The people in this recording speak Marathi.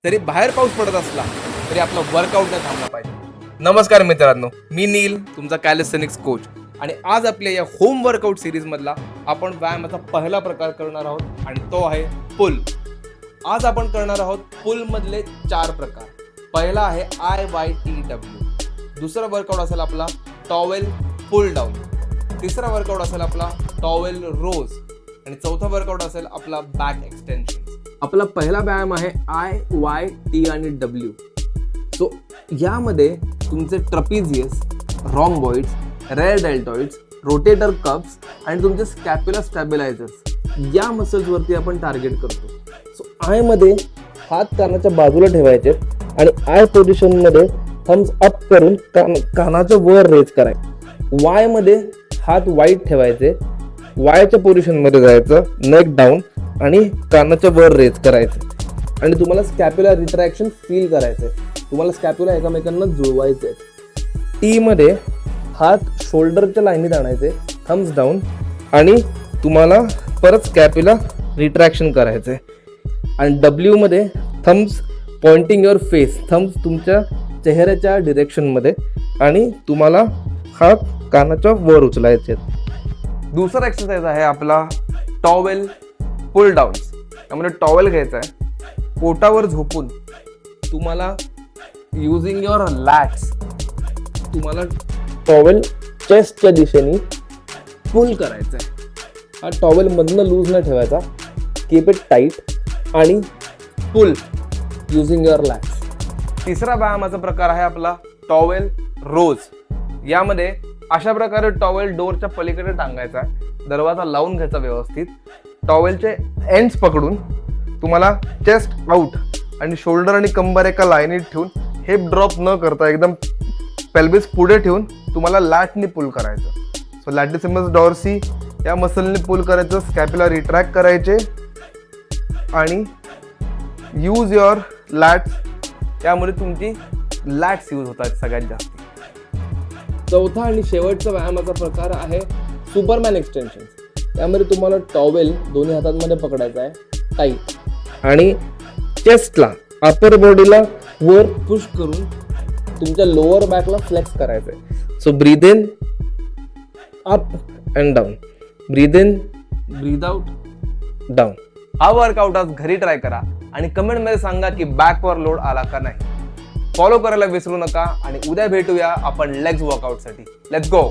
जरी बाहेर पाऊस पडत असला तरी आपला वर्कआउट नाही थांबला पाहिजे. नमस्कार मित्रांनो, मी नील, तुमचा कॅलिस्थेनिक्स कोच. आणि आज आपल्या या होम वर्कआउट सिरीज मधला आपण व्यायामाचा पहिला प्रकार करणार आहोत आणि तो आहे पुल. आज आपण करणार आहोत पुल मधले 4 प्रकार. पहिला आहे IYTW. दुसरा वर्कआउट असेल आपला टॉवेल पुल डाऊन. तिसरा वर्कआउट असेल आपला टॉवेल रोज. आणि चौथा वर्कआउट असेल आपला बॅक एक्सटेन्शन. आपला पहिला व्यायाम आहे IYT आणि W. सो यामध्ये तुमचे ट्रपिझियस, रॉम्बॉइड्स, रेअर डेल्टॉइड्स, रोटेटर कप्स आणि तुमचे स्कॅप्युलर स्टॅबिलायझर्स या मसल्सवरती आपण टार्गेट करतो. सो आय मध्ये हात कानाच्या बाजूला ठेवायचे आणि आय पोझिशनमध्ये थम्स अप करून कानाचं वर रेज करायचं. वाय मध्ये हात वाईट ठेवायचे, वायच्या पोझिशनमध्ये जायचं, नेक डाऊन आणि कानाच्या वर रेज करायचं आणि तुम्हाला स्कॅप्युलर रिट्रॅक्शन फील करायचंय. तुम्हाला स्कॅप्युला एकमेकांना जुळवायचे. टी मध्ये हात शोल्डरच्या लाईनीत आणायचे, थम्स डाऊन आणि तुम्हाला परत स्कॅप्युला रिट्रॅक्शन करायचे. आणि डब्ल्यू मध्ये thumbs pointing your face, thumbs तुमच्या चेहऱ्याच्या डिरेक्शनमध्ये आणि तुम्हाला हात कानाच्या वर उचलायचे. दुसरा एक्सरसाइज आहे आपला टॉवेल पुल डाऊन्स. त्यामध्ये टॉवेल घ्यायचा आहे, पोटावर झोपून तुम्हाला युझिंग युअर लॅट्स तुम्हाला टॉवेल चेस्टच्या दिशेने पुल करायचा आहे. हा टॉवेल मधनं लूज न ठेवायचा, कीप इट टाईट आणि पुल युझिंग युअर लॅट्स. तिसरा व्यायामाचा प्रकार आहे आपला टॉवेल रोज. यामध्ये अशा प्रकारे टॉवेल डोरच्या पलीकडे टांगायचा आहे, दरवाजा लावून घ्यायचा व्यवस्थित, टॉवेलचे एंड्स पकडून तुम्हाला चेस्ट आउट आणि शोल्डर आणि कंबर एका लाईनीत ठेवून हिप ड्रॉप न करता एकदम पेल्विस पुढे ठेवून तुम्हाला लॅटनी पुल करायचं. सो लॅटिसिमस डॉर्सी या मसलने पुल करायचं, स्कॅप्युला रिट्रॅक्ट करायचे आणि यूज युअर लॅट्स. यामुळे तुमची लॅट्स यूज होतात सगळ्यात जास्त. चौथा आणि शेवटचा व्यायामाचा प्रकार आहे सुपरमॅन एक्सटेन्शन. त्यामध्ये तुम्हाला टॉवेल दोन्ही हातांमध्ये पकडायचा आहे टाईट आणि चेस्टला, अपर बॉडीला वर पुश करून तुमच्या लोअर बॅकला फ्लेक्स करायचं आहे. So breathe in, up and down, breathe in, breathe out, down. हा वर्कआउट आज घरी ट्राय करा आणि कमेंटमध्ये सांगा की बॅकवर लोड आला का नाही. फॉलो करायला विसरू नका आणि उद्या भेटूया आपण लेग्स वर्कआउटसाठी. Let's go.